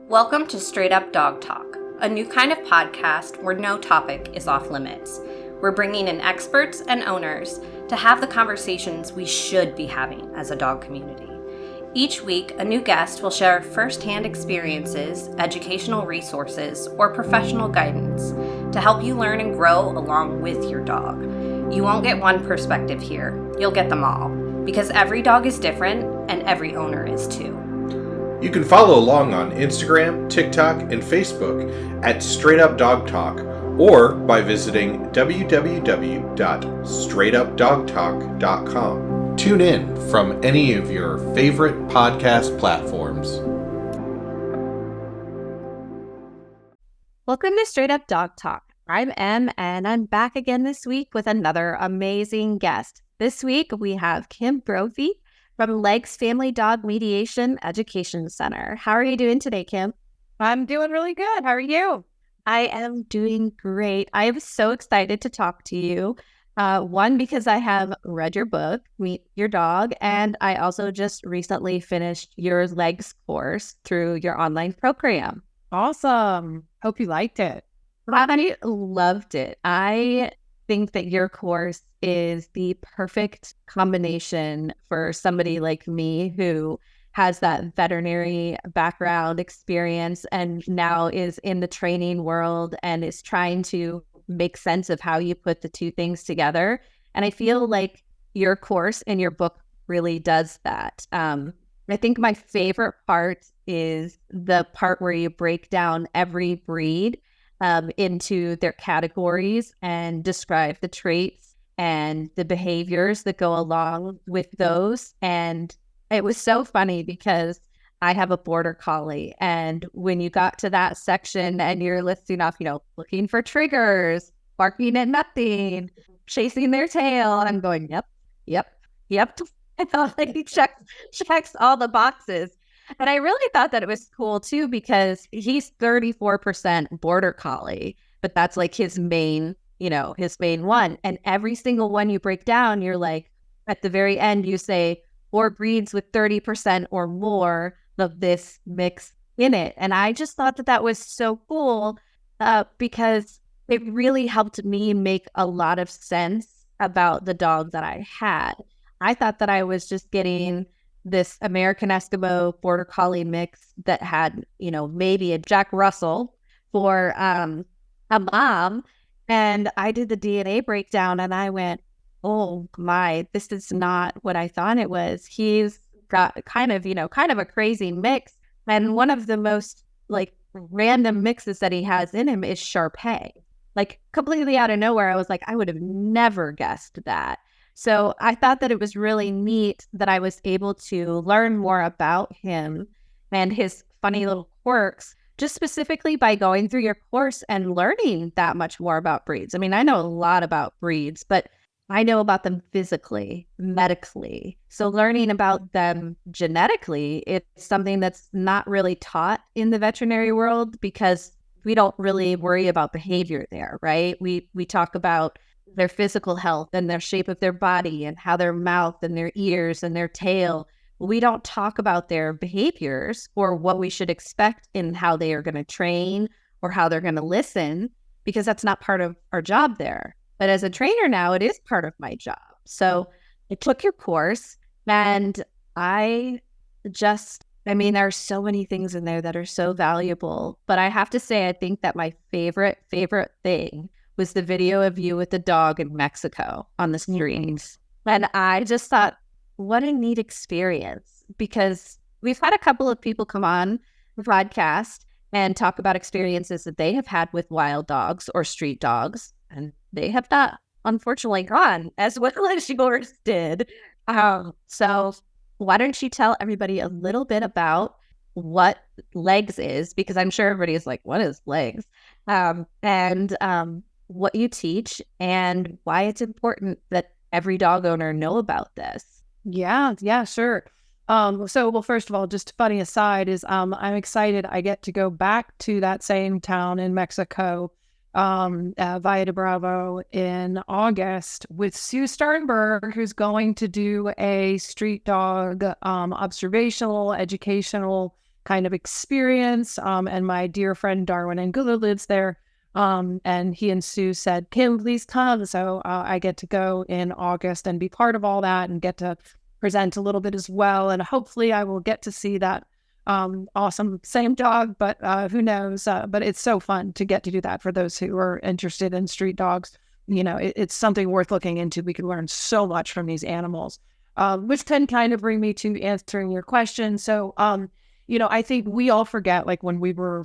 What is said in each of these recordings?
Welcome to Straight Up Dog Talk, a new kind of podcast where no topic is off limits. We're bringing in experts and owners to have the conversations we should be having as a dog community. Each week, a new guest will share firsthand experiences, educational resources, or professional guidance to help you learn and grow along with your dog. You won't get one perspective here, you'll get them all, because every dog is different and every owner is too. You can follow along on Instagram, TikTok, and Facebook at Straight Up Dog Talk, or by visiting www.straightupdogtalk.com. Tune in from any of your favorite podcast platforms. Welcome to Straight Up Dog Talk. I'm Em, and I'm back again this week with another amazing guest. This week, we have Kim Brophy from Legs Family Dog Mediation Education Center. How are you doing today, Kim? I'm doing really good. How are you? I am doing great. I am so excited to talk to you. One, because I have read your book, Meet Your Dog, and I also just recently finished your Legs course through your online program. Awesome. Hope you liked it. I loved it. I think that your course is the perfect combination for somebody like me who has that veterinary background experience and now is in the training world and is trying to make sense of how you put the two things together. And I feel like your course and your book really does that. I think my favorite part is the part where you break down every breed into their categories and describe the traits and the behaviors that go along with those. And it was so funny because I have a border collie. And when you got to that section and you're listing off, looking for triggers, barking at nothing, chasing their tail, and I'm going, yep. I thought like he checks all the boxes. And I really thought that it was cool too, because he's 34% border collie, but that's like his main one. And every single one you break down, you're like, at the very end, you say, or breeds with 30% or more of this mix in it. And I just thought that was so cool because it really helped me make a lot of sense about the dog that I had. I thought that I was just getting this American Eskimo border collie mix that had, maybe a Jack Russell for a mom. And I did the DNA breakdown and I went, oh my, this is not what I thought it was. He's got kind of a crazy mix. And one of the most random mixes that he has in him is Shar-Pei. Completely out of nowhere. I was like, I would have never guessed that. So I thought that it was really neat that I was able to learn more about him and his funny little quirks, just specifically by going through your course and learning that much more about breeds. I mean, I know a lot about breeds, but I know about them physically, medically. So learning about them genetically, it's something that's not really taught in the veterinary world because we don't really worry about behavior there, right? We talk about their physical health and their shape of their body and how their mouth and their ears and their tail. We don't talk about their behaviors or what we should expect in how they are going to train or how they're going to listen, because that's not part of our job there. But as a trainer now, it is part of my job. So I took your course and there are so many things in there that are so valuable. But I have to say, I think that my favorite thing was the video of you with the dog in Mexico on the streets. And I just thought, what a neat experience, because we've had a couple of people come on the podcast and talk about experiences that they have had with wild dogs or street dogs, and they have not, unfortunately, gone as well as yours did. So why don't you tell everybody a little bit about what Legs is, because I'm sure everybody is like, what is Legs? And what you teach and why it's important that every dog owner know about this. Yeah, sure. Well, first of all, just funny aside is I'm excited I get to go back to that same town in Mexico, Valle de Bravo, in August with Sue Sternberg, who's going to do a street dog observational, educational kind of experience. And my dear friend Darwin Angular lives there. And he and Sue said, Kim, please come. So I get to go in August and be part of all that and get to present a little bit as well. And hopefully I will get to see that awesome same dog, but who knows? But it's so fun to get to do that for those who are interested in street dogs. It's something worth looking into. We can learn so much from these animals, which can kind of bring me to answering your question. So, I think we all forget, like when we were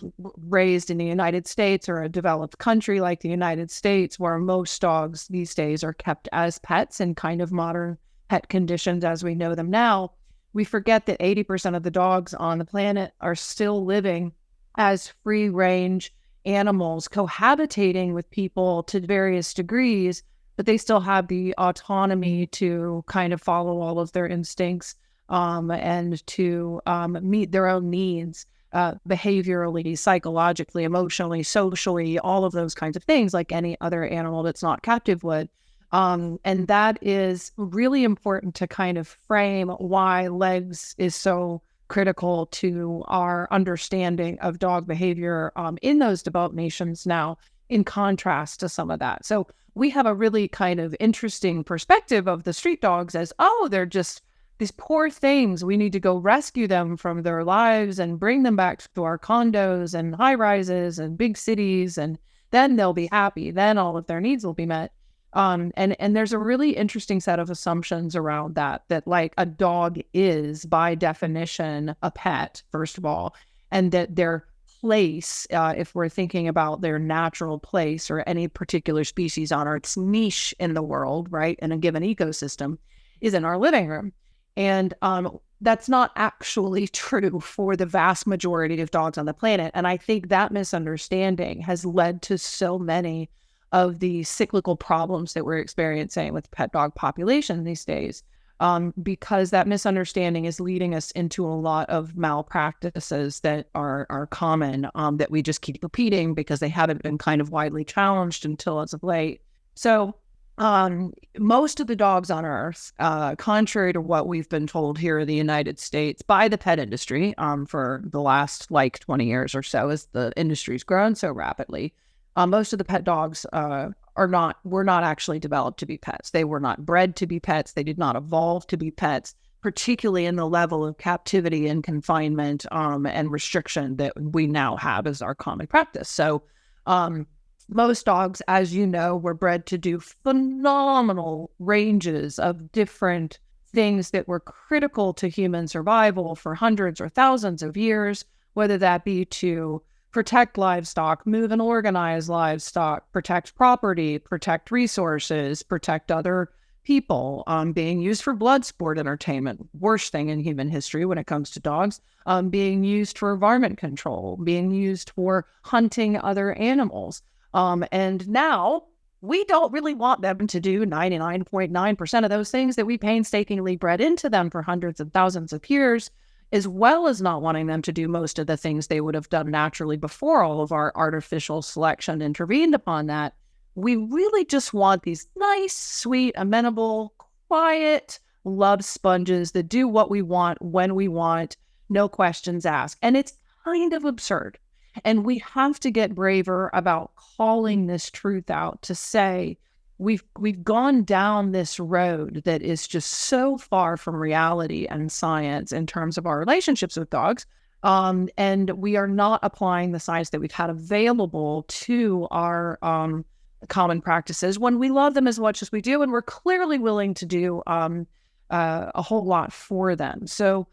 raised in the United States or a developed country like the United States, where most dogs these days are kept as pets in kind of modern pet conditions as we know them now. We forget that 80% of the dogs on the planet are still living as free-range animals, cohabitating with people to various degrees, but they still have the autonomy to kind of follow all of their instincts and to meet their own needs behaviorally, psychologically, emotionally, socially, all of those kinds of things like any other animal that's not captive would. And that is really important to kind of frame why legs is so critical to our understanding of dog behavior in those developed nations now, in contrast to some of that. So we have a really kind of interesting perspective of the street dogs as, oh, they're just these poor things. We need to go rescue them from their lives and bring them back to our condos and high rises and big cities, and then they'll be happy. Then all of their needs will be met. And there's a really interesting set of assumptions around that like a dog is by definition a pet, first of all, and that their place, if we're thinking about their natural place or any particular species on its niche in the world, right, in a given ecosystem, is in our living room. And that's not actually true for the vast majority of dogs on the planet. And I think that misunderstanding has led to so many of the cyclical problems that we're experiencing with pet dog population these days, because that misunderstanding is leading us into a lot of malpractices that are common, that we just keep repeating because they haven't been kind of widely challenged until as of late. So most of the dogs on Earth, contrary to what we've been told here in the United States by the pet industry for the last 20 years or so, as the industry's grown so rapidly, most of the pet dogs were not actually developed to be pets. They were not bred to be pets. They did not evolve to be pets, particularly in the level of captivity and confinement and restriction that we now have as our common practice. So most dogs, as you know, were bred to do phenomenal ranges of different things that were critical to human survival for hundreds or thousands of years, whether that be to protect livestock, move and organize livestock, protect property, protect resources, protect other people, being used for blood sport entertainment, worst thing in human history when it comes to dogs, being used for varmint control, being used for hunting other animals. And now we don't really want them to do 99.9% of those things that we painstakingly bred into them for hundreds of thousands of years, as well as not wanting them to do most of the things they would have done naturally before all of our artificial selection intervened upon that. We really just want these nice, sweet, amenable, quiet love sponges that do what we want when we want, no questions asked. And it's kind of absurd. And we have to get braver about calling this truth out to say, we've gone down this road that is just so far from reality and science in terms of our relationships with dogs. And we are not applying the science that we've had available to our common practices when we love them as much as we do. And we're clearly willing to do a whole lot for them. So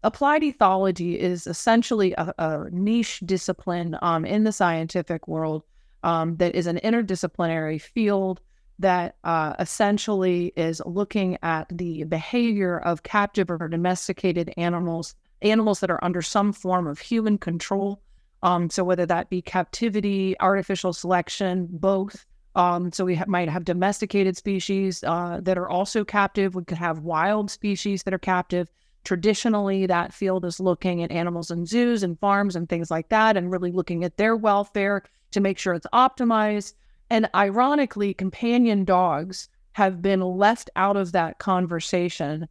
applied ethology is essentially a niche discipline in the scientific world that is an interdisciplinary field that essentially is looking at the behavior of captive or domesticated animals that are under some form of human control. So whether that be captivity, artificial selection, both. So we might have domesticated species that are also captive. We could have wild species that are captive. Traditionally, that field is looking at animals in zoos and farms and things like that, and really looking at their welfare to make sure it's optimized. And ironically, companion dogs have been left out of that conversation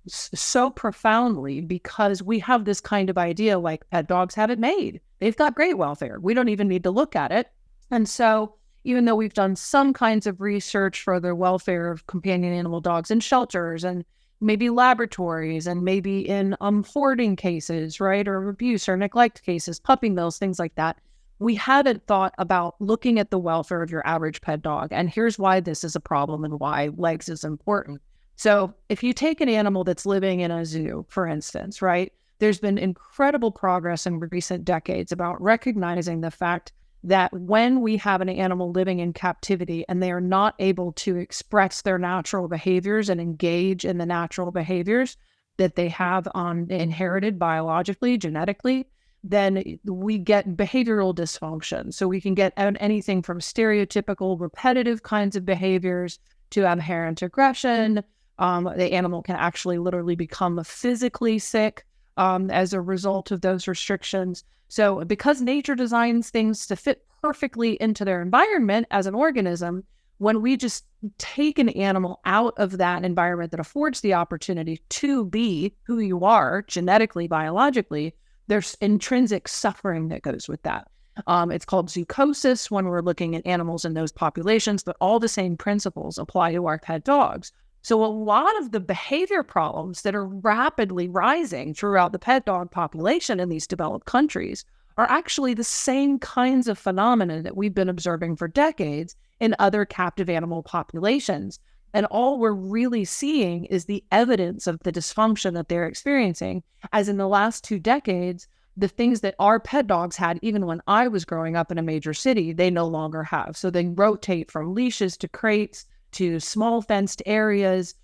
so profoundly because we have this kind of idea like pet dogs have it made. They've got great welfare. We don't even need to look at it. And so even though we've done some kinds of research for the welfare of companion animal dogs in shelters and maybe laboratories and maybe in forwarding cases, right, or abuse or neglect cases, puppy mills, things like that, we haven't thought about looking at the welfare of your average pet dog. And here's why this is a problem and why legs is important. So if you take an animal that's living in a zoo, for instance, right, there's been incredible progress in recent decades about recognizing the fact that when we have an animal living in captivity and they are not able to express their natural behaviors and engage in the natural behaviors that they have inherited biologically, genetically, then we get behavioral dysfunction. So we can get anything from stereotypical repetitive kinds of behaviors to inherent aggression. The animal can actually literally become physically sick as a result of those restrictions. So because nature designs things to fit perfectly into their environment as an organism, when we just take an animal out of that environment that affords the opportunity to be who you are genetically, biologically, there's intrinsic suffering that goes with that. It's called zoochosis when we're looking at animals in those populations, but all the same principles apply to our pet dogs. So a lot of the behavior problems that are rapidly rising throughout the pet dog population in these developed countries are actually the same kinds of phenomena that we've been observing for decades in other captive animal populations. And all we're really seeing is the evidence of the dysfunction that they're experiencing, as in the last 2 decades, the things that our pet dogs had, even when I was growing up in a major city, they no longer have. So they rotate from leashes to crates, to small fenced areas,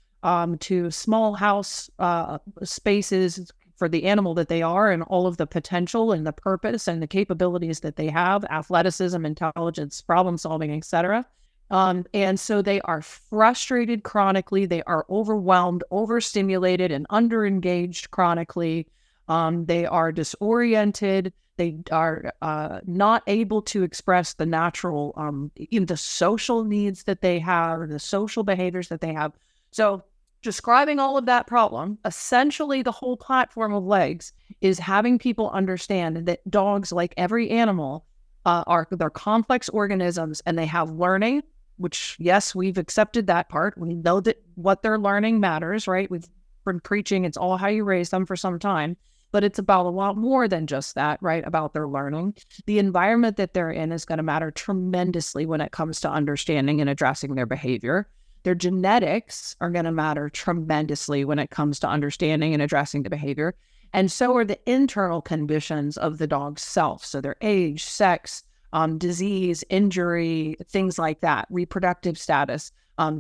to small house spaces for the animal that they are and all of the potential and the purpose and the capabilities that they have, athleticism, intelligence, problem solving, etc. And so they are frustrated chronically. They are overwhelmed, overstimulated, and underengaged chronically. They are disoriented. They are not able to express the natural, even the social needs that they have, or the social behaviors that they have. So describing all of that problem, essentially the whole platform of legs is having people understand that dogs, like every animal, they're complex organisms and they have learning, which, yes, we've accepted that part. We know that what they're learning matters, right? We've been preaching it's all how you raise them for some time. But it's about a lot more than just that, right? About their learning. The environment that they're in is going to matter tremendously when it comes to understanding and addressing their behavior. Their genetics are going to matter tremendously when it comes to understanding and addressing the behavior. And so are the internal conditions of the dog's self. So their age, sex, disease, injury, things like that, reproductive status,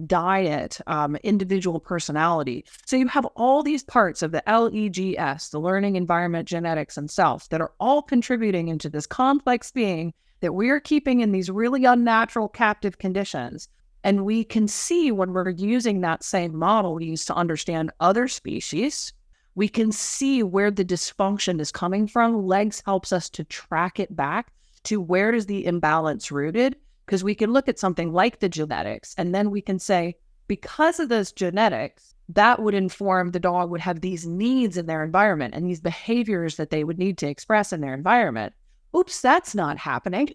diet, individual personality. So you have all these parts of the LEGS, the learning, environment, genetics, and self, that are all contributing into this complex being that we are keeping in these really unnatural captive conditions. And we can see when we're using that same model we use to understand other species, we can see where the dysfunction is coming from. Legs helps us to track it back to where is the imbalance rooted. Because we can look at something like the genetics, and then we can say, because of those genetics, that would inform the dog would have these needs in their environment and these behaviors that they would need to express in their environment. Oops, that's not happening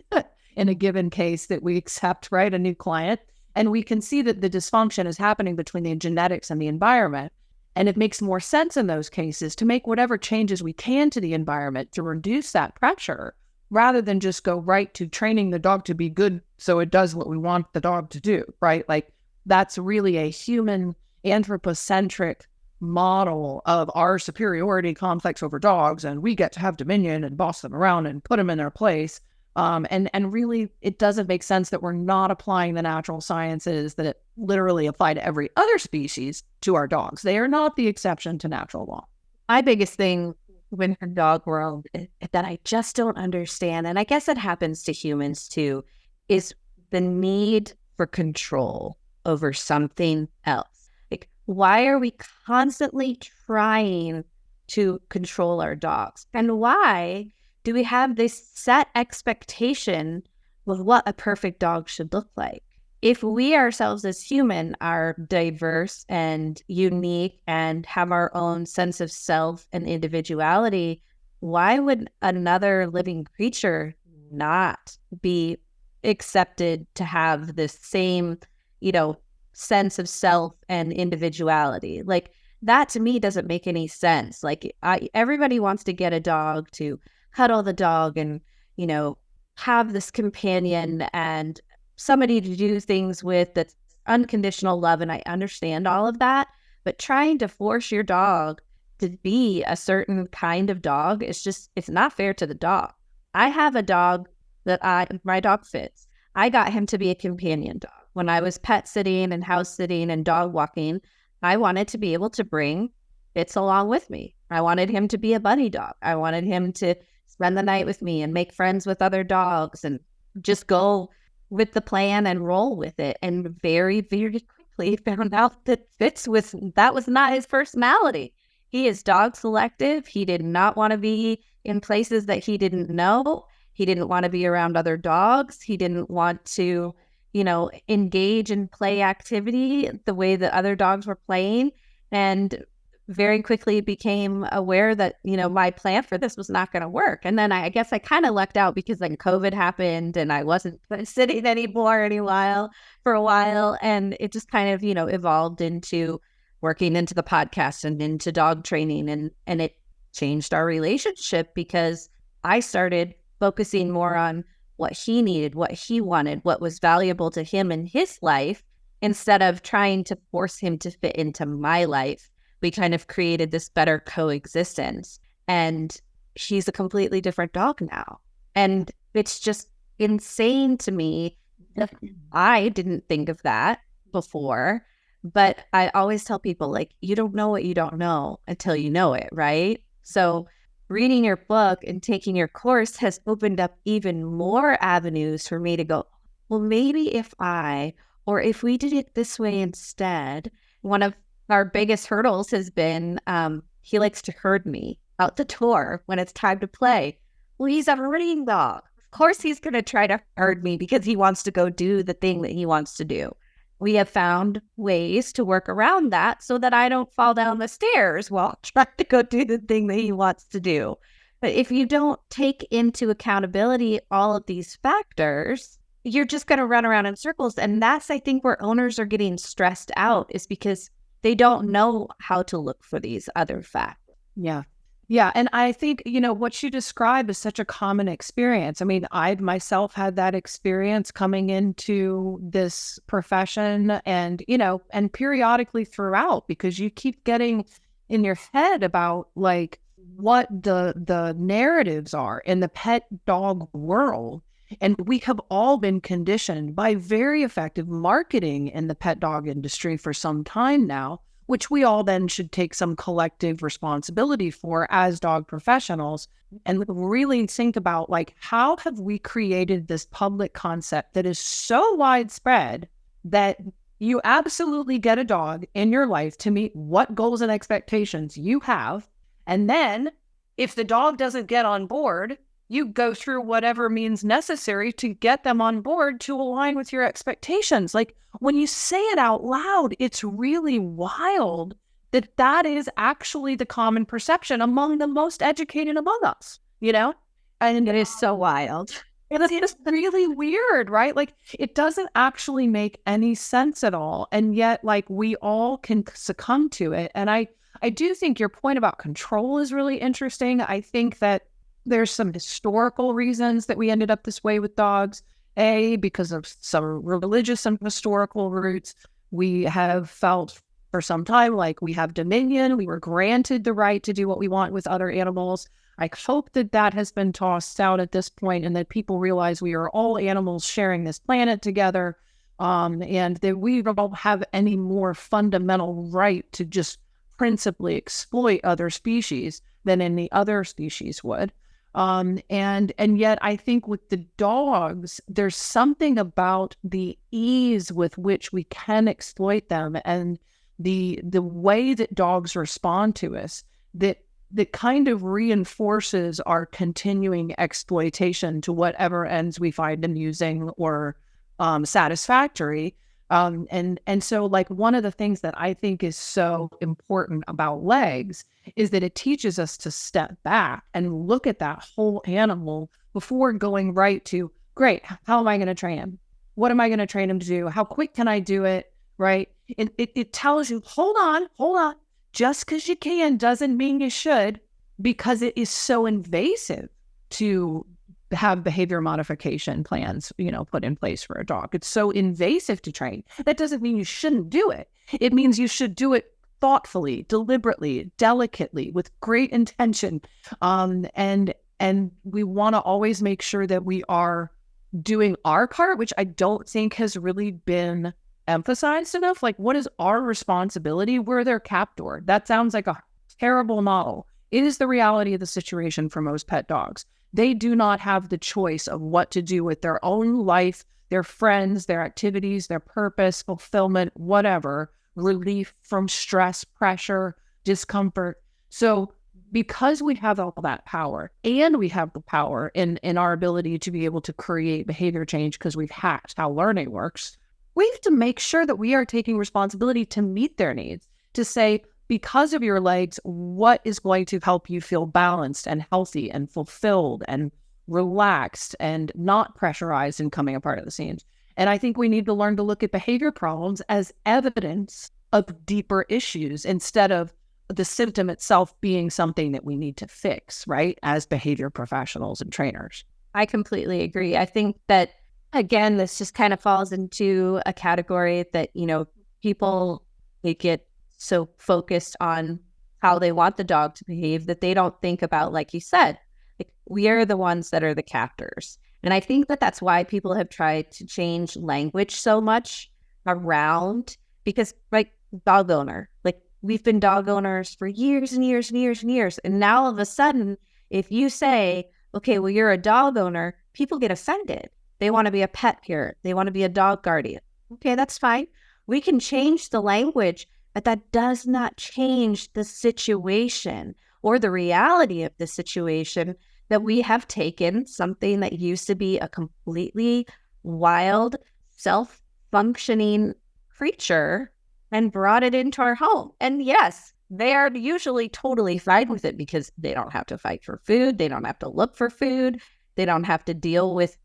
in a given case that we accept, right, a new client. And we can see that the dysfunction is happening between the genetics and the environment. And it makes more sense in those cases to make whatever changes we can to the environment to reduce that pressure, rather than just go right to training the dog to be good so it does what we want the dog to do, right? Like that's really a human anthropocentric model of our superiority complex over dogs, and we get to have dominion and boss them around and put them in their place. And really, it doesn't make sense that we're not applying the natural sciences that literally apply to every other species to our dogs. They are not the exception to natural law. My biggest thing with the dog world that I just don't understand, and I guess it happens to humans too, is the need for control over something else. Like, why are we constantly trying to control our dogs? And why do we have this set expectation of what a perfect dog should look like? if we ourselves as human are diverse and unique and have our own sense of self and individuality, why would another living creature not be accepted to have the same, sense of self and individuality? Like, that to me doesn't make any sense. Like, everybody wants to get a dog to cuddle the dog and, have this companion and somebody to do things with that's unconditional love. And I understand all of that, but trying to force your dog to be a certain kind of dog, it's not fair to the dog. I have a dog my dog Fitz. I got him to be a companion dog. When I was pet sitting and house sitting and dog walking, I wanted to be able to bring Fitz along with me. I wanted him to be a buddy dog. I wanted him to spend the night with me and make friends with other dogs and just go with the plan and roll with it. And very, very quickly found out that that was not his personality. He is dog selective. He did not want to be in places that he didn't know. He didn't want to be around other dogs. He didn't want to, engage in play activity the way that other dogs were playing. And very quickly became aware that, my plan for this was not going to work. And then I guess I kind of lucked out because then COVID happened and I wasn't sitting anymore for a while. And it just kind of, evolved into working into the podcast and into dog training. And it changed our relationship because I started focusing more on what he needed, what he wanted, what was valuable to him in his life, instead of trying to force him to fit into my life. We kind of created this better coexistence, and he's a completely different dog now. And it's just insane to me that I didn't think of that before, but I always tell people, like, you don't know what you don't know until you know it, right? So reading your book and taking your course has opened up even more avenues for me to go, well, maybe if we did it this way instead. One of our biggest hurdles has been he likes to herd me out the door when it's time to play. Well, he's a herding dog. Of course he's going to try to herd me because he wants to go do the thing that he wants to do. We have found ways to work around that so that I don't fall down the stairs while trying to go do the thing that he wants to do. But if you don't take into accountability all of these factors, you're just going to run around in circles. And that's, I think, where owners are getting stressed out, is because they don't know how to look for these other factors. Yeah. Yeah. And I think, what you describe is such a common experience. I mean, I've myself had that experience coming into this profession and, and periodically throughout, because you keep getting in your head about like what the narratives are in the pet dog world. And we have all been conditioned by very effective marketing in the pet dog industry for some time now, which we all then should take some collective responsibility for as dog professionals, and really think about, like, how have we created this public concept that is so widespread that you absolutely get a dog in your life to meet what goals and expectations you have. And then if the dog doesn't get on board, you go through whatever means necessary to get them on board to align with your expectations. Like, when you say it out loud, it's really wild that is actually the common perception among the most educated among us, And it is so wild. It's really weird, right? Like, it doesn't actually make any sense at all. And yet, like, we all can succumb to it. And I do think your point about control is really interesting. I think that there's some historical reasons that we ended up this way with dogs. Because of some religious and historical roots. We have felt for some time like we have dominion. We were granted the right to do what we want with other animals. I hope that has been tossed out at this point, and that people realize we are all animals sharing this planet together, and that we don't have any more fundamental right to just principally exploit other species than any other species would. And yet I think with the dogs, there's something about the ease with which we can exploit them, and the way that dogs respond to us that kind of reinforces our continuing exploitation to whatever ends we find amusing or satisfactory. And so like one of the things that I think is so important about legs is that it teaches us to step back and look at that whole animal before going right to, great, how am I going to train him? What am I going to train him to do? How quick can I do it? Right? It tells you, hold on. Just because you can doesn't mean you should, because it is so invasive to have behavior modification plans, put in place for a dog. It's so invasive to train. That doesn't mean you shouldn't do it. It means you should do it thoughtfully, deliberately, delicately, with great intention. And we want to always make sure that we are doing our part, which I don't think has really been emphasized enough. Like, what is our responsibility? We're their captor. That sounds like a terrible model. It is the reality of the situation for most pet dogs. They do not have the choice of what to do with their own life, their friends, their activities, their purpose, fulfillment, whatever, relief from stress, pressure, discomfort. So because we have all that power, and we have the power in our ability to be able to create behavior change because we've hacked how learning works, we have to make sure that we are taking responsibility to meet their needs, to say, because of your legs, what is going to help you feel balanced and healthy and fulfilled and relaxed and not pressurized in coming apart at the seams. And I think we need to learn to look at behavior problems as evidence of deeper issues instead of the symptom itself being something that we need to fix, right? As behavior professionals and trainers. I completely agree. I think that, again, this just kind of falls into a category that, people, they get so focused on how they want the dog to behave that they don't think about, like you said, like, we are the ones that are the captors. And I think that that's why people have tried to change language so much around, because like dog owner, like we've been dog owners for years and years and years and years. And now all of a sudden, if you say, okay, well, you're a dog owner, people get offended. They want to be a pet parent. They want to be a dog guardian. Okay, that's fine. We can change the language, but that does not change the situation or the reality of the situation, that we have taken something that used to be a completely wild, self-functioning creature and brought it into our home. And yes, they are usually totally fine with it because they don't have to fight for food. They don't have to look for food. They don't have to deal with,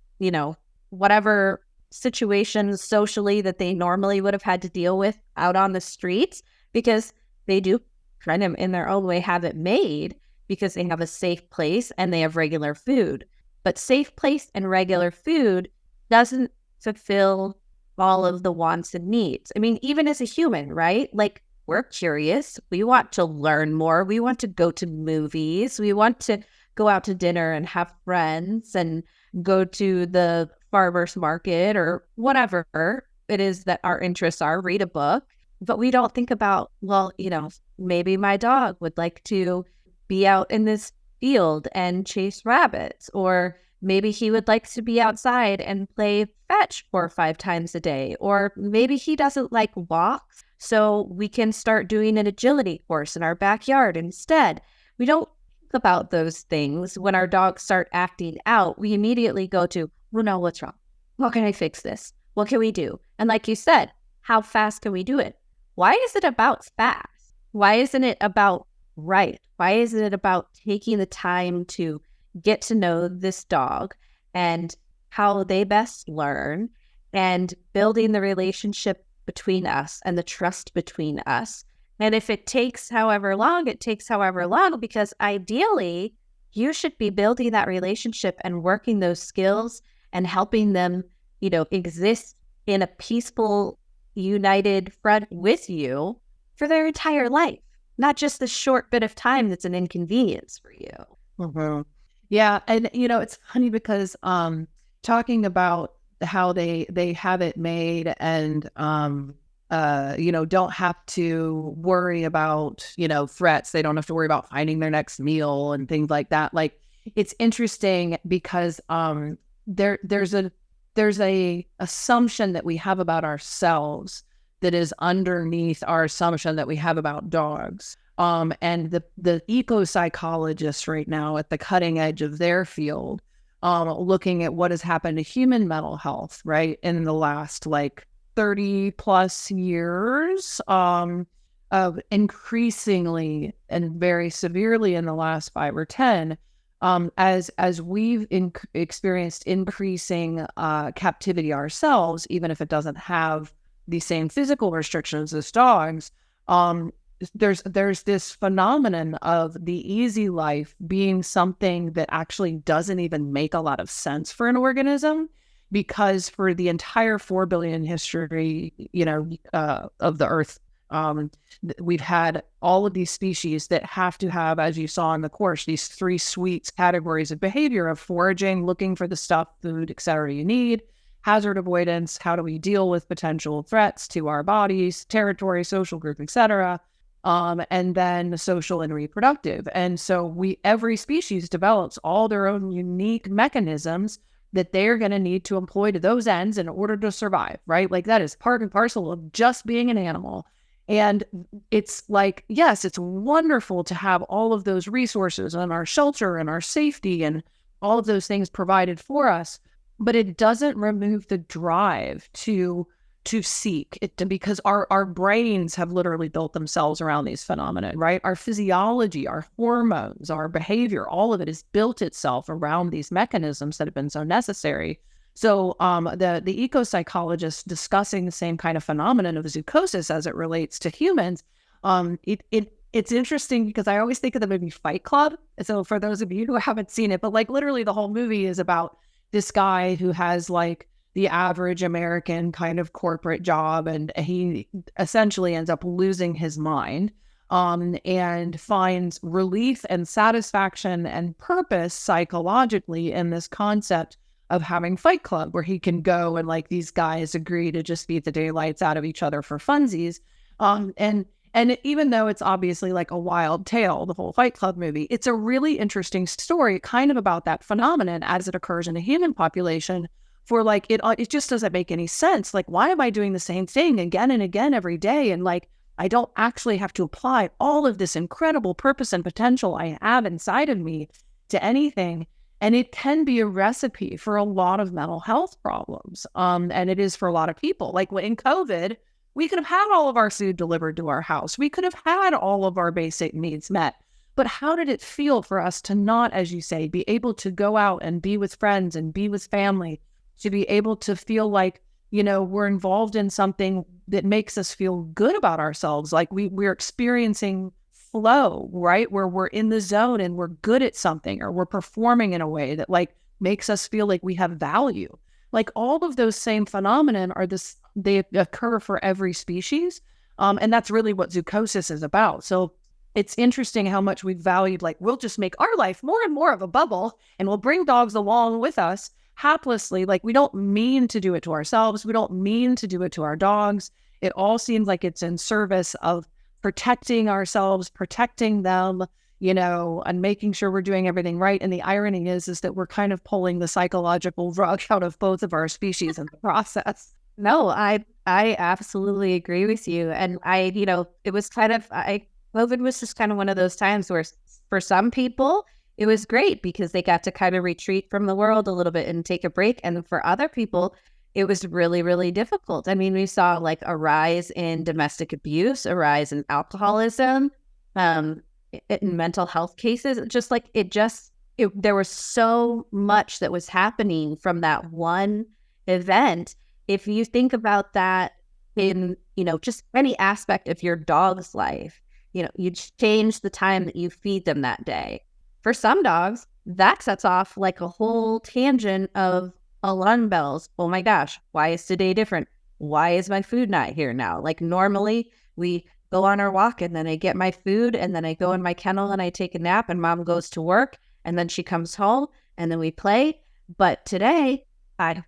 whatever situations socially that they normally would have had to deal with out on the streets, because they do kind of in their own way have it made, because they have a safe place and they have regular food. But safe place and regular food doesn't fulfill all of the wants and needs. I mean, even as a human, right? Like, we're curious. We want to learn more. We want to go to movies. We want to go out to dinner and have friends and go to the farmer's market or whatever it is that our interests are, read a book. But we don't think about, well, maybe my dog would like to be out in this field and chase rabbits, or maybe he would like to be outside and play fetch 4 or 5 times a day, or maybe he doesn't like walks, so we can start doing an agility course in our backyard instead. We don't think about those things. When our dogs start acting out, we immediately go to, well, no, what's wrong? How can I fix this? What can we do? And like you said, how fast can we do it? Why is it about fast? Why isn't it about right? Why isn't it about taking the time to get to know this dog and how they best learn, and building the relationship between us and the trust between us? And if it takes however long, it takes however long, because ideally you should be building that relationship and working those skills and helping them, exist in a peaceful, united front with you for their entire life, not just the short bit of time that's an inconvenience for you. Mm-hmm. Yeah. And, it's funny because talking about how they have it made and, don't have to worry about, threats. They don't have to worry about finding their next meal and things like that. Like, it's interesting because there's a assumption that we have about ourselves that is underneath our assumption that we have about dogs. And the eco-psychologists right now at the cutting edge of their field looking at what has happened to human mental health, right, in the last like 30 plus years, of increasingly and very severely in the last 5 or 10, as we've experienced increasing captivity ourselves, even if it doesn't have the same physical restrictions as dogs. There's this phenomenon of the easy life being something that actually doesn't even make a lot of sense for an organism, because for the entire 4 billion history, of the Earth, we've had all of these species that have to have, as you saw in the course, these 3 suites categories of behavior of foraging, looking for the stuff, food, etc. you need, hazard avoidance, how do we deal with potential threats to our bodies, territory, social group, etc., and then social and reproductive. And so every species develops all their own unique mechanisms that they're going to need to employ to those ends in order to survive, right? Like that is part and parcel of just being an animal. And it's like, yes, it's wonderful to have all of those resources and our shelter and our safety and all of those things provided for us, but it doesn't remove the drive to seek it, because our brains have literally built themselves around these phenomena, right? Our physiology, our hormones, our behavior, all of it has built itself around these mechanisms that have been so necessary. So the eco-psychologists discussing the same kind of phenomenon of zoochosis as it relates to humans, it's interesting because I always think of the movie Fight Club. So for those of you who haven't seen it, but like literally the whole movie is about this guy who has like the average American kind of corporate job, and he essentially ends up losing his mind, and finds relief and satisfaction and purpose psychologically in this concept of having Fight Club, where he can go and like these guys agree to just beat the daylights out of each other for funsies. And even though it's obviously like a wild tale, the whole Fight Club movie, it's a really interesting story kind of about that phenomenon as it occurs in the human population. For like, it just doesn't make any sense. Like, why am I doing the same thing again and again every day? And like, I don't actually have to apply all of this incredible purpose and potential I have inside of me to anything. And it can be a recipe for a lot of mental health problems. And it is for a lot of people. Like in COVID, we could have had all of our food delivered to our house. We could have had all of our basic needs met. But how did it feel for us to not, as you say, be able to go out and be with friends and be with family, to be able to feel like, we're involved in something that makes us feel good about ourselves. Like we're experiencing flow, right? Where we're in the zone and we're good at something, or we're performing in a way that like makes us feel like we have value. Like all of those same phenomenon they occur for every species. And that's really what zoochosis is about. So it's interesting how much we've valued, like, we'll just make our life more and more of a bubble and we'll bring dogs along with us haplessly. Like, we don't mean to do it to ourselves. We don't mean to do it to our dogs. It all seems like it's in service of protecting ourselves, protecting them, and making sure we're doing everything right. And the irony is that we're kind of pulling the psychological rug out of both of our species in the process. No, I absolutely agree with you. And it was kind of, COVID was just kind of one of those times where for some people, it was great because they got to kind of retreat from the world a little bit and take a break. And for other people, it was really, really difficult. I mean, we saw like a rise in domestic abuse, a rise in alcoholism, in mental health cases. There was so much that was happening from that one event. If you think about that in, just any aspect of your dog's life, you change the time that you feed them that day. For some dogs, that sets off like a whole tangent of alarm bells. Oh my gosh, why is today different? Why is my food not here now? Like normally we go on our walk and then I get my food and then I go in my kennel and I take a nap and mom goes to work and then she comes home and then we play. But today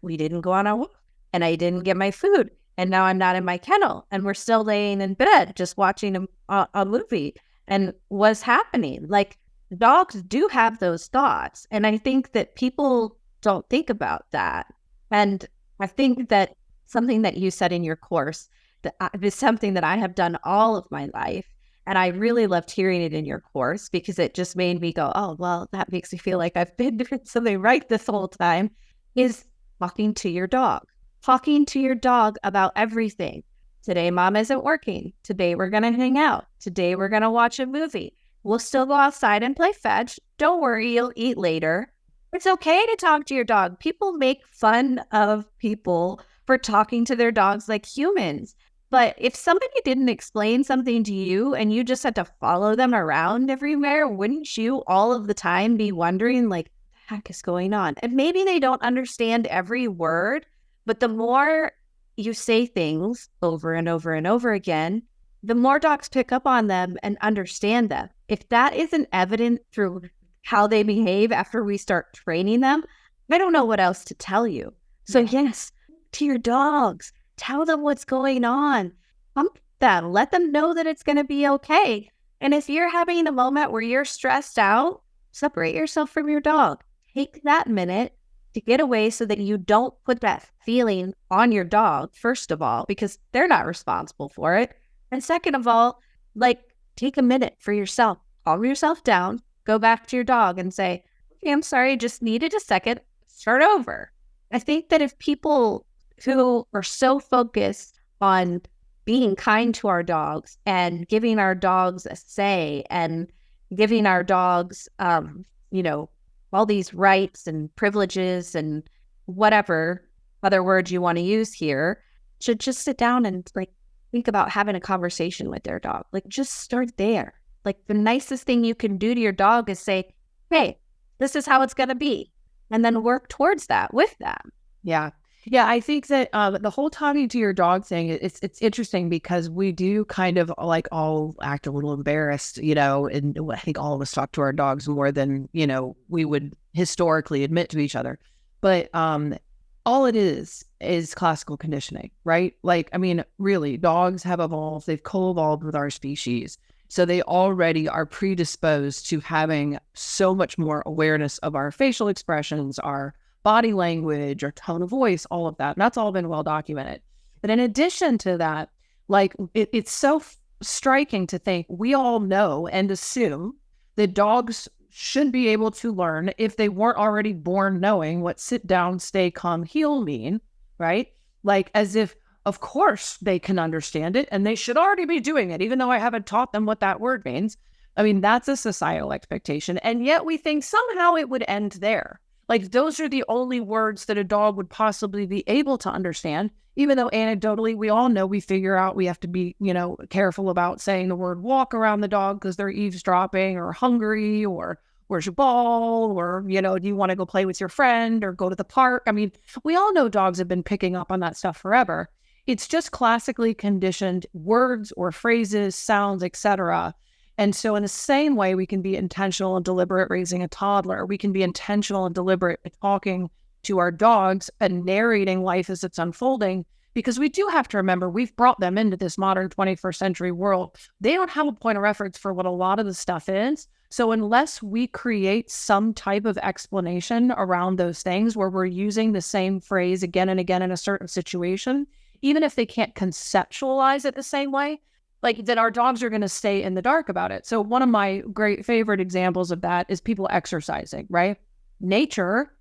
we didn't go on our walk and I didn't get my food. And now I'm not in my kennel and we're still laying in bed just watching a movie. And what's happening? Like, dogs do have those thoughts. And I think that people don't think about that. And I think that something that you said in your course that is something that I have done all of my life. And I really loved hearing it in your course because it just made me go, oh, well, that makes me feel like I've been doing something right this whole time, is talking to your dog. Talking to your dog about everything. Today, mom isn't working. Today, we're going to hang out. Today, we're going to watch a movie. We'll still go outside and play fetch. Don't worry, you'll eat later. It's okay to talk to your dog. People make fun of people for talking to their dogs like humans. But if somebody didn't explain something to you and you just had to follow them around everywhere, wouldn't you all of the time be wondering, like, what the heck is going on? And maybe they don't understand every word, but the more you say things over and over and over again, the more dogs pick up on them and understand them. If that isn't evident through how they behave after we start training them, I don't know what else to tell you. So yes, to your dogs, tell them what's going on. Pump them. Let them know that it's going to be okay. And if you're having a moment where you're stressed out, separate yourself from your dog. Take that minute to get away so that you don't put that feeling on your dog, first of all, because they're not responsible for it. And second of all, like, take a minute for yourself. Calm yourself down. Go back to your dog and say, okay, I'm sorry, just needed a second. Start over. I think that if people who are so focused on being kind to our dogs and giving our dogs a say and giving our dogs, all these rights and privileges and whatever other words you want to use here, should just sit down and think about having a conversation with their dog. Just start there. The nicest thing you can do to your dog is say, hey, this is how it's going to be. And then work towards that with them. Yeah. Yeah, I think that the whole talking to your dog thing, it's interesting because we do kind of all act a little embarrassed, and I think all of us talk to our dogs more than, we would historically admit to each other. But all it is classical conditioning, right? Really, dogs have evolved. They've co-evolved with our species. So they already are predisposed to having so much more awareness of our facial expressions, our body language, our tone of voice, all of that. And that's all been well documented. But in addition to that, it's so striking to think we all know and assume that dogs should be able to learn, if they weren't already born knowing, what sit down, stay calm, heel mean, right? As if, of course, they can understand it and they should already be doing it, even though I haven't taught them what that word means. That's a societal expectation. And yet we think somehow it would end there. Those are the only words that a dog would possibly be able to understand, even though anecdotally we all know, we figure out we have to be, careful about saying the word walk around the dog because they're eavesdropping, or hungry, or where's your ball, or, do you want to go play with your friend or go to the park? We all know dogs have been picking up on that stuff forever. It's just classically conditioned words or phrases, sounds, etc. And so in the same way, we can be intentional and deliberate raising a toddler. We can be intentional and deliberate talking to our dogs and narrating life as it's unfolding, because we do have to remember we've brought them into this modern 21st century world. They don't have a point of reference for what a lot of the stuff is. So unless we create some type of explanation around those things where we're using the same phrase again and again in a certain situation, even if they can't conceptualize it the same way, then our dogs are going to stay in the dark about it. So one of my great favorite examples of that is people exercising, right? In nature,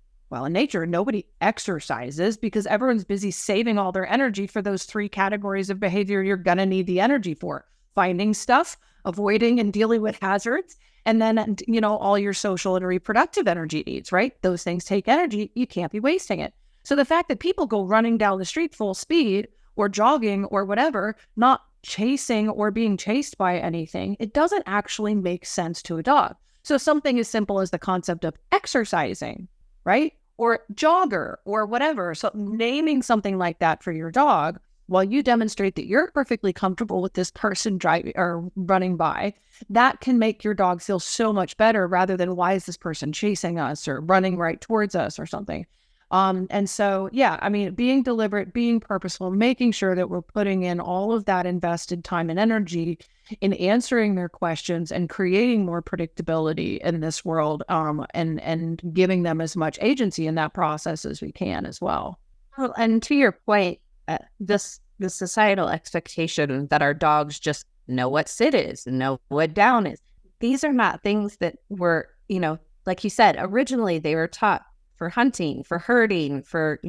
nobody exercises because everyone's busy saving all their energy for those 3 categories of behavior you're going to need the energy for: finding stuff, avoiding and dealing with hazards, and then, all your social and reproductive energy needs, right? Those things take energy. You can't be wasting it. So the fact that people go running down the street full speed or jogging or whatever, not chasing or being chased by anything, it doesn't actually make sense to a dog. So something as simple as the concept of exercising, right? Or jogger or whatever. So naming something like that for your dog while you demonstrate that you're perfectly comfortable with this person driving or running by, that can make your dog feel so much better rather than, why is this person chasing us or running right towards us or something? And so, being deliberate, being purposeful, making sure that we're putting in all of that invested time and energy in answering their questions and creating more predictability in this world, and giving them as much agency in that process as we can as well. Well, and to your point, the societal expectation that our dogs just know what sit is, know what down is. These are not things that were, like you said, originally they were taught for hunting, for herding, for,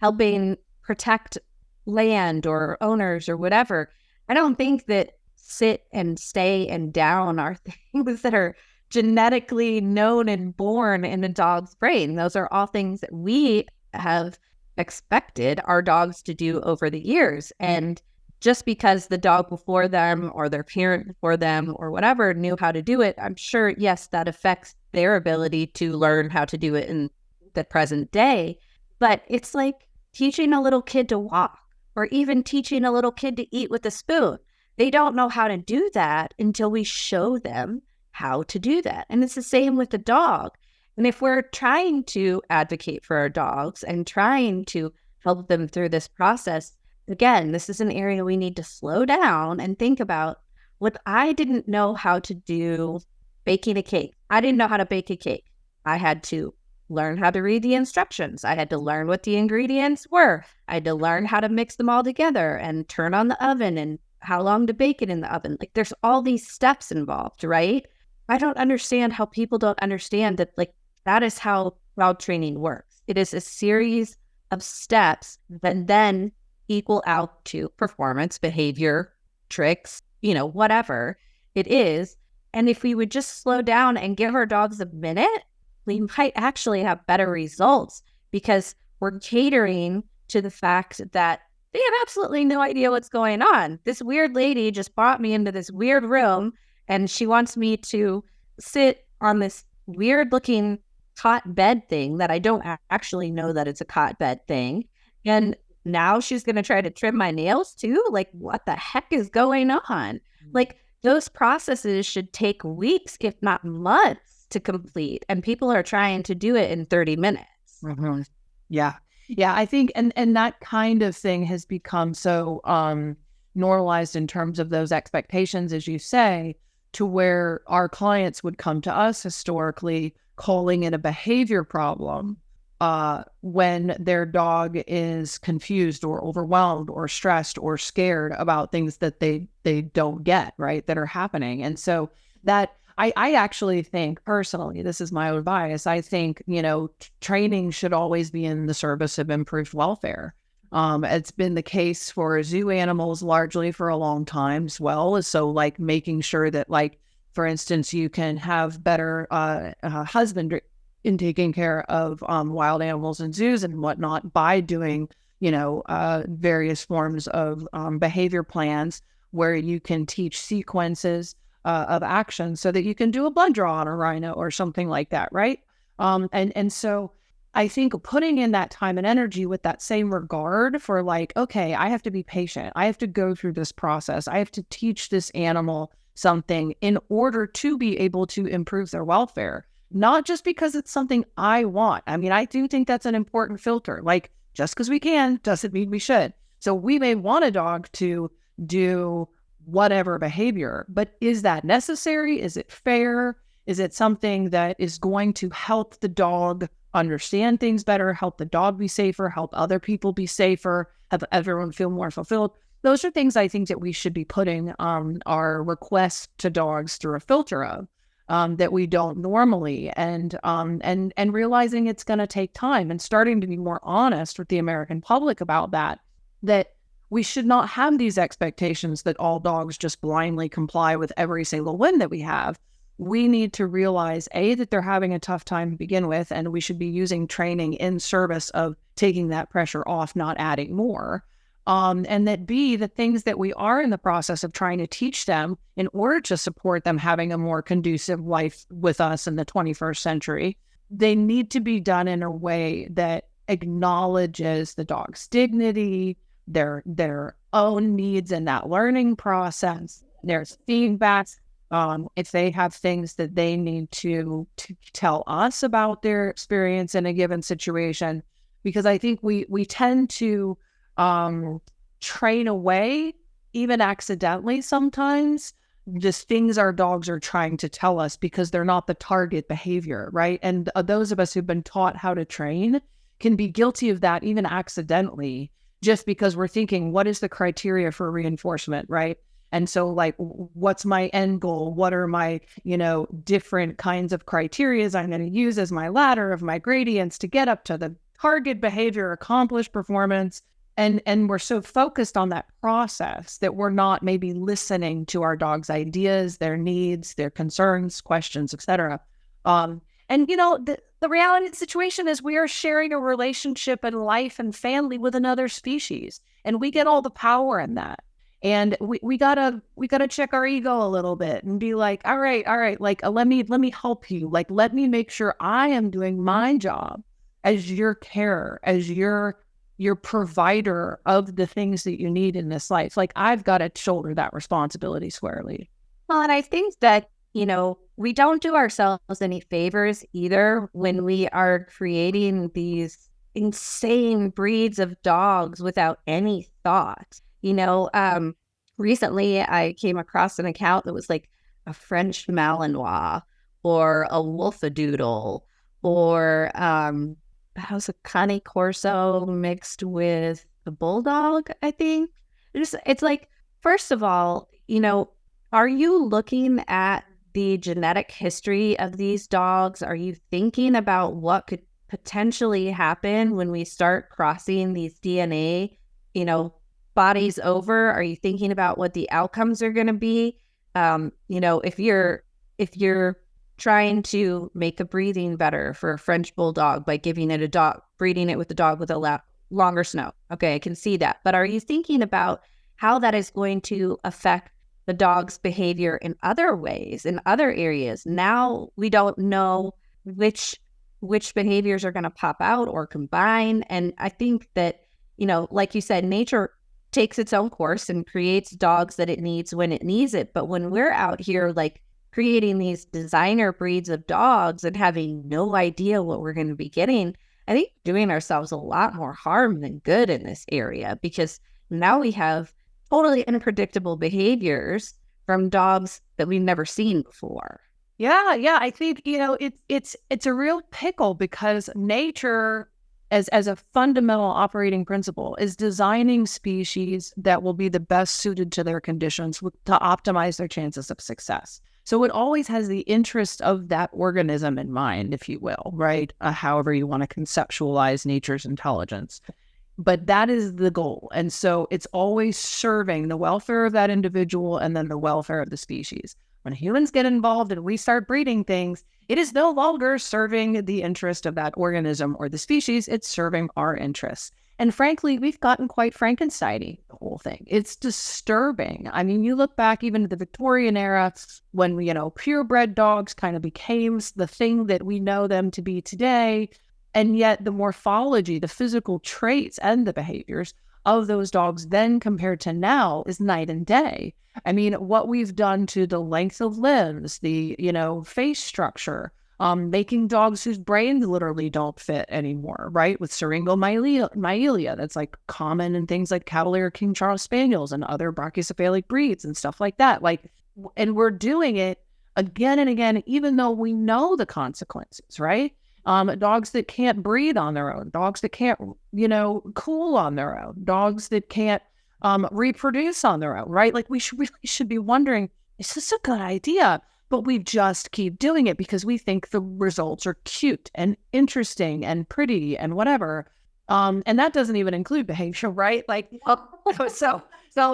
helping protect land or owners or whatever. I don't think that sit and stay and down are things that are genetically known and born in a dog's brain. Those are all things that we have expected our dogs to do over the years. And just because the dog before them or their parent before them or whatever knew how to do it, I'm sure, yes, that affects their ability to learn how to do it in the present day. But it's like teaching a little kid to walk or even teaching a little kid to eat with a spoon. They don't know how to do that until we show them how to do that. And it's the same with the dog. And if we're trying to advocate for our dogs and trying to help them through this process, again, this is an area we need to slow down and think about. What I didn't know how to do baking a cake. I didn't know how to bake a cake. I had to learn how to read the instructions. I had to learn what the ingredients were. I had to learn how to mix them all together and turn on the oven and how long to bake it in the oven. Like there's all these steps involved, right? I don't understand how people don't understand that, like, that is how dog training works. It is a series of steps that then equal out to performance, behavior, tricks, whatever it is. And if we would just slow down and give our dogs a minute, we might actually have better results because we're catering to the fact that they have absolutely no idea what's going on. This weird lady just brought me into this weird room and she wants me to sit on this weird looking cot bed thing that I don't actually know that it's a cot bed thing. And now she's going to try to trim my nails too? Like, what the heck is going on? Like, those processes should take weeks, if not months, to complete. And people are trying to do it in 30 minutes. Mm-hmm. Yeah. Yeah, I think, and that kind of thing has become so normalized in terms of those expectations, as you say, to where our clients would come to us historically calling it a behavior problem when their dog is confused or overwhelmed or stressed or scared about things that they don't get, right, that are happening. And so that I actually think personally, this is my own bias, I think, training should always be in the service of improved welfare. It's been the case for zoo animals largely for a long time as well. So like making sure that, like, for instance, you can have better husbandry in taking care of wild animals in zoos and whatnot by doing, various forms of behavior plans where you can teach sequences of action so that you can do a blood draw on a rhino or something like that, right? And so I think putting in that time and energy with that same regard for, like, okay, I have to be patient. I have to go through this process. I have to teach this animal something in order to be able to improve their welfare, not just because it's something I want. I mean, I do think that's an important filter. Like, just because we can doesn't mean we should. So we may want a dog to do whatever behavior, but is that necessary? Is it fair? Is it something that is going to help the dog understand things better, help the dog be safer, help other people be safer, have everyone feel more fulfilled? Those are things I think that we should be putting our requests to dogs through a filter of that we don't normally, and realizing it's going to take time and starting to be more honest with the American public about that we should not have these expectations that all dogs just blindly comply with every single win that we have. We need to realize, A, that they're having a tough time to begin with, and we should be using training in service of taking that pressure off, not adding more. And that, B, the things that we are in the process of trying to teach them in order to support them having a more conducive life with us in the 21st century, they need to be done in a way that acknowledges the dog's dignity, their own needs in that learning process. There's feedback. If they have things that they need to tell us about their experience in a given situation, because I think we tend to train away, even accidentally sometimes, just things our dogs are trying to tell us because they're not the target behavior, right? And those of us who've been taught how to train can be guilty of that even accidentally, just because we're thinking, what is the criteria for reinforcement, right? And so like, what's my end goal? What are my, different kinds of criterias I'm going to use as my ladder of my gradients to get up to the target behavior, accomplish performance? And we're so focused on that process that we're not maybe listening to our dog's ideas, their needs, their concerns, questions, etc. The reality of the situation is we are sharing a relationship and life and family with another species, and we get all the power in that. And we gotta check our ego a little bit and be like, all right, like let me help you. Like, let me make sure I am doing my job as your carer, as your provider of the things that you need in this life. Like, I've got to shoulder that responsibility squarely. Well, and I think that, we don't do ourselves any favors either when we are creating these insane breeds of dogs without any thought. Recently I came across an account that was like a French Malinois or a Wolfadoodle or that was a Cane Corso mixed with a Bulldog, I think. It's like, first of all, are you looking at the genetic history of these dogs? Are you thinking about what could potentially happen when we start crossing these DNA, bodies over? Are you thinking about what the outcomes are going to be? If you're trying to make the breathing better for a French Bulldog by giving it breeding it with a dog with a longer snout. Okay, I can see that. But are you thinking about how that is going to affect the dog's behavior in other ways, in other areas? Now we don't know which behaviors are going to pop out or combine. And I think that, like you said, nature takes its own course and creates dogs that it needs when it needs it. But when we're out here, like, creating these designer breeds of dogs and having no idea what we're going to be getting, I think doing ourselves a lot more harm than good in this area, because now we have totally unpredictable behaviors from dogs that we've never seen before. Yeah. I think, it's a real pickle, because nature as a fundamental operating principle is designing species that will be the best suited to their conditions to optimize their chances of success. So it always has the interest of that organism in mind, if you will, right? However you want to conceptualize nature's intelligence. But that is the goal. And so it's always serving the welfare of that individual and then the welfare of the species. When humans get involved and we start breeding things, it is no longer serving the interest of that organism or the species. It's serving our interests. And frankly, we've gotten quite Frankenstein-y, the whole thing. It's disturbing. I mean, you look back even to the Victorian era when, purebred dogs kind of became the thing that we know them to be today. And yet the morphology, the physical traits and the behaviors of those dogs then compared to now is night and day. I mean, what we've done to the length of limbs, the, face structure, making dogs whose brains literally don't fit anymore, right? With syringomyelia, that's like common in things like Cavalier King Charles Spaniels and other brachycephalic breeds and stuff like that. And we're doing it again and again, even though we know the consequences, right? Dogs that can't breathe on their own, dogs that can't, cool on their own, dogs that can't reproduce on their own, right? Like, we really should be wondering, is this a good idea? But we just keep doing it because we think the results are cute and interesting and pretty and whatever. And that doesn't even include behavior, right? Like, so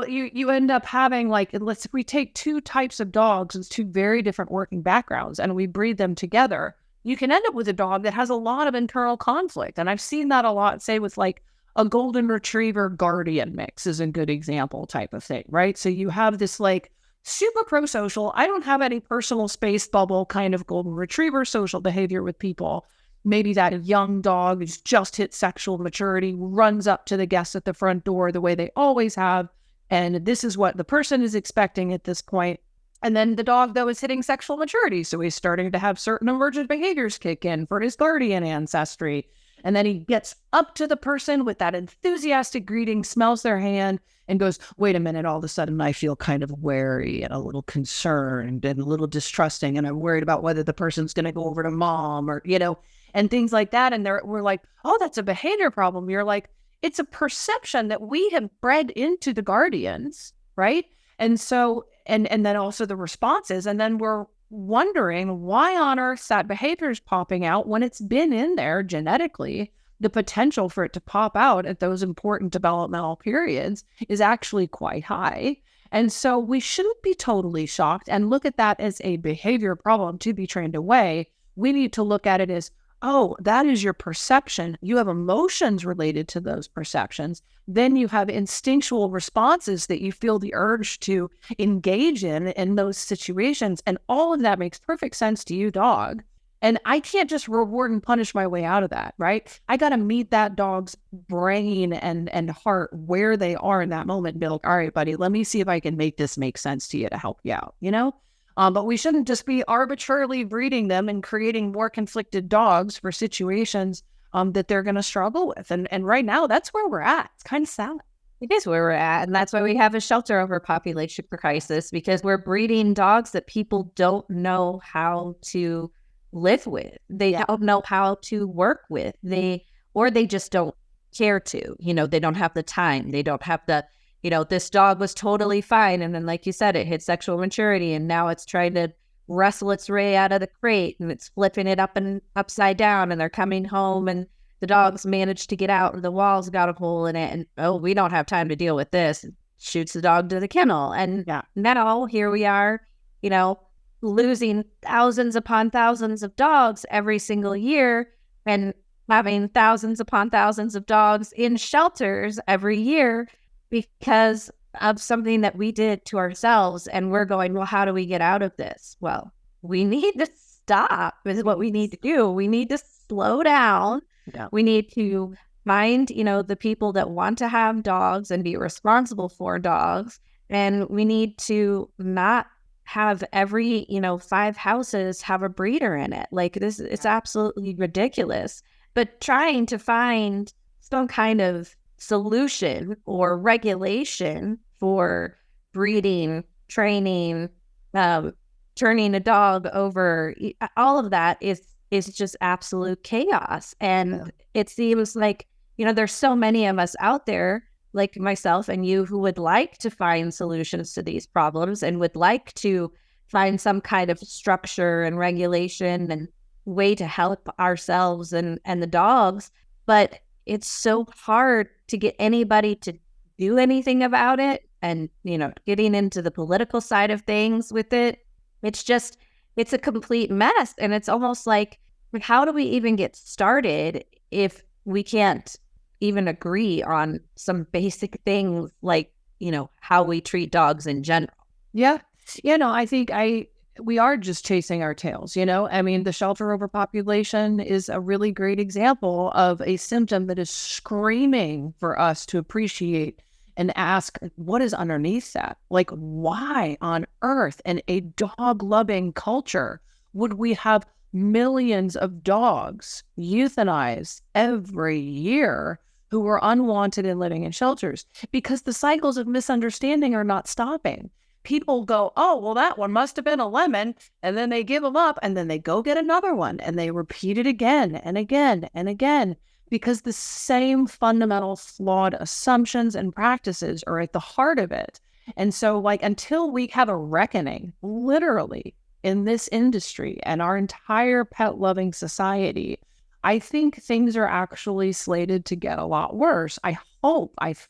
you end up having, like, we take two types of dogs with two very different working backgrounds and we breed them together. You can end up with a dog that has a lot of internal conflict. And I've seen that a lot, say, with like a golden retriever guardian mix is a good example type of thing, right? So you have this like super pro-social, I don't have any personal space bubble kind of golden retriever social behavior with people. Maybe that young dog who's just hit sexual maturity runs up to the guests at the front door the way they always have. And this is what the person is expecting at this point. And then the dog, though, is hitting sexual maturity. So he's starting to have certain emergent behaviors kick in for his guardian ancestry. And then he gets up to the person with that enthusiastic greeting, smells their hand, and goes, wait a minute, all of a sudden I feel kind of wary and a little concerned and a little distrusting. And I'm worried about whether the person's going to go over to mom or, and things like that. And we're like, oh, that's a behavior problem. You're like, it's a perception that we have bred into the guardians, right? And so, and then also the responses. And then we're wondering why on earth that behavior is popping out when it's been in there genetically. The potential for it to pop out at those important developmental periods is actually quite high. And so we shouldn't be totally shocked and look at that as a behavior problem to be trained away. We need to look at it as, oh, that is your perception. You have emotions related to those perceptions. Then you have instinctual responses that you feel the urge to engage in those situations. And all of that makes perfect sense to you, dog. And I can't just reward and punish my way out of that, right? I got to meet that dog's brain and heart where they are in that moment and be like, all right, buddy, let me see if I can make this make sense to you to help you out, you know? But we shouldn't just be arbitrarily breeding them and creating more conflicted dogs for situations that they're going to struggle with. And right now, that's where we're at. It's kind of sad. It is where we're at. And that's why we have a shelter overpopulation crisis, because we're breeding dogs that people don't know how to live with. They don't know how to work with. They just don't care to. You know, they don't have the time. They don't have the, you know, this dog was totally fine. And then, like you said, it hit sexual maturity and now it's trying to wrestle its way out of the crate and it's flipping it up and upside down, and they're coming home and the dog's managed to get out and the wall's got a hole in it. And, oh, we don't have time to deal with this. Shoots the dog to the kennel. And now here we are, you know, losing thousands upon thousands of dogs every single year and having thousands upon thousands of dogs in shelters every year because of something that we did to ourselves. And we're going, well, how do we get out of this? Well, we need to stop is what we need to do. We need to slow down. Yeah. We need to find, you know, the people that want to have dogs and be responsible for dogs. And we need to not have every, you know, 5 houses have a breeder in it. Like this, it's absolutely ridiculous. But trying to find some kind of solution or regulation for breeding, training, turning a dog over, all of that is just absolute chaos. And it seems like, you know, there's so many of us out there like myself and you who would like to find solutions to these problems and would like to find some kind of structure and regulation and way to help ourselves and the dogs. But it's so hard to get anybody to do anything about it. And, you know, getting into the political side of things with it, it's a complete mess. And it's almost like, how do we even get started if we can't even agree on some basic things like, you know, how we treat dogs in general? Yeah. You know, I think we are just chasing our tails, you know? I mean, the shelter overpopulation is a really great example of a symptom that is screaming for us to appreciate and ask, what is underneath that? Like, why on earth in a dog-loving culture would we have millions of dogs euthanized every year who were unwanted and living in shelters? Because the cycles of misunderstanding are not stopping. People go, oh, well, that one must have been a lemon. And then they give them up and then they go get another one and they repeat it again and again and again, because the same fundamental flawed assumptions and practices are at the heart of it. And so, like, until we have a reckoning, literally, in this industry and our entire pet-loving society, I think things are actually slated to get a lot worse. I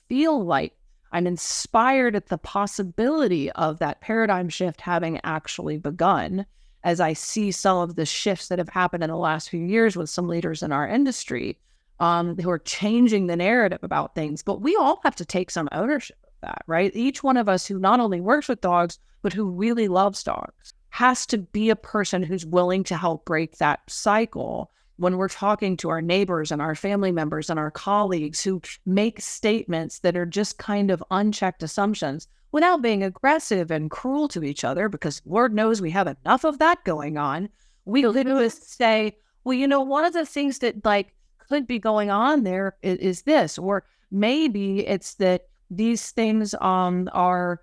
feel like I'm inspired at the possibility of that paradigm shift having actually begun, as I see some of the shifts that have happened in the last few years with some leaders in our industry who are changing the narrative about things. But we all have to take some ownership of that, right? Each one of us who not only works with dogs, but who really loves dogs has to be a person who's willing to help break that cycle when we're talking to our neighbors and our family members and our colleagues who make statements that are just kind of unchecked assumptions without being aggressive and cruel to each other, because Lord knows we have enough of that going on. We literally say, well, you know, one of the things that like could be going on there is this, or maybe it's that these things are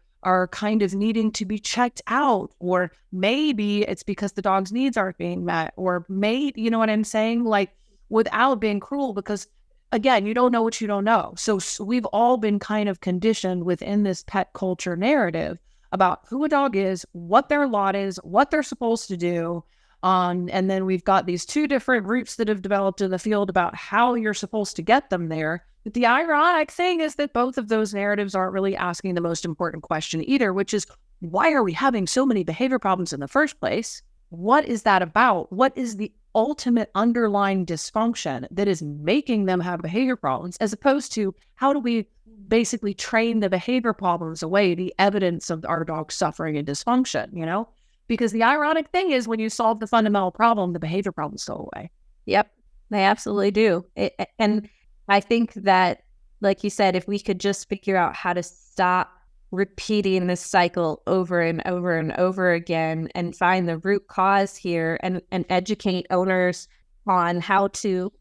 kind of needing to be checked out, or maybe it's because the dog's needs aren't being met, or maybe, you know what I'm saying? Like, without being cruel, because again, you don't know what you don't know. So we've all been kind of conditioned within this pet culture narrative about who a dog is, what their lot is, what they're supposed to do. And then we've got these two different routes that have developed in the field about how you're supposed to get them there. But the ironic thing is that both of those narratives aren't really asking the most important question either, which is, why are we having so many behavior problems in the first place? What is that about? What is the ultimate underlying dysfunction that is making them have behavior problems, as opposed to how do we basically train the behavior problems away, the evidence of our dog suffering and dysfunction, Because the ironic thing is when you solve the fundamental problem, the behavior problems go away. Yep, they absolutely do. And I think that, like you said, if we could just figure out how to stop repeating this cycle over and over and over again and find the root cause here and educate owners on how to,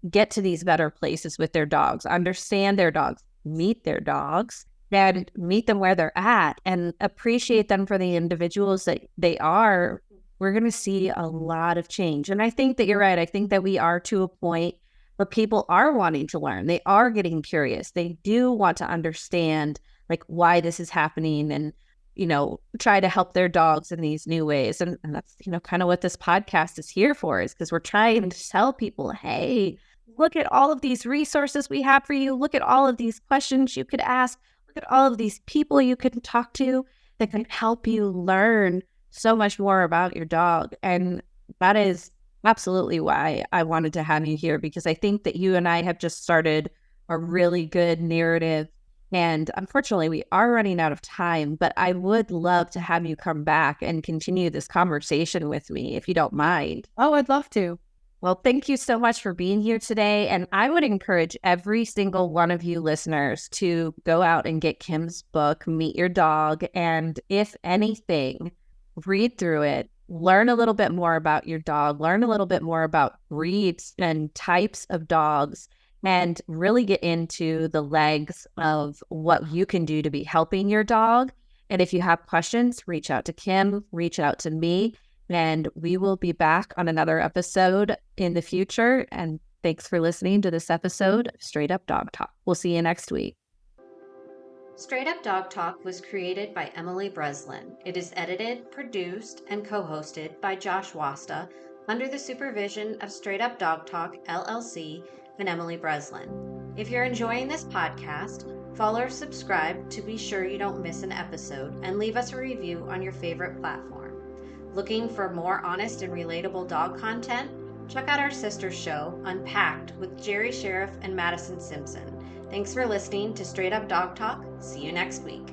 get to these better places with their dogs, understand their dogs, meet their dogs, and meet them where they're at and appreciate them for the individuals that they are, we're going to see a lot of change. And I think that you're right. I think that we are to a point where people are wanting to learn. They are getting curious. They do want to understand why this is happening and, try to help their dogs in these new ways. And that's, kind of what this podcast is here for, is because we're trying to tell people, hey, look at all of these resources we have for you. Look at all of these questions you could ask. Look at all of these people you can talk to that can help you learn so much more about your dog. And that is absolutely why I wanted to have you here, because I think that you and I have just started a really good narrative. And unfortunately, we are running out of time, but I would love to have you come back and continue this conversation with me, if you don't mind. Oh, I'd love to. Well, thank you so much for being here today. And I would encourage every single one of you listeners to go out and get Kim's book, Meet Your Dog. And if anything, read through it, learn a little bit more about your dog, learn a little bit more about breeds and types of dogs, and really get into the legs of what you can do to be helping your dog. And if you have questions, reach out to Kim, reach out to me, and we will be back on another episode in the future. And thanks for listening to this episode of Straight Up Dog Talk. We'll see you next week. Straight Up Dog Talk was created by Emily Breslin. It is edited, produced, and co-hosted by Josh Wasta under the supervision of Straight Up Dog Talk, LLC, and Emily Breslin. If you're enjoying this podcast, follow or subscribe to be sure you don't miss an episode, and leave us a review on your favorite platform. Looking for more honest and relatable dog content? Check out our sister show, Unpacked, with Jerry Sheriff and Madison Simpson. Thanks for listening to Straight Up Dog Talk. See you next week.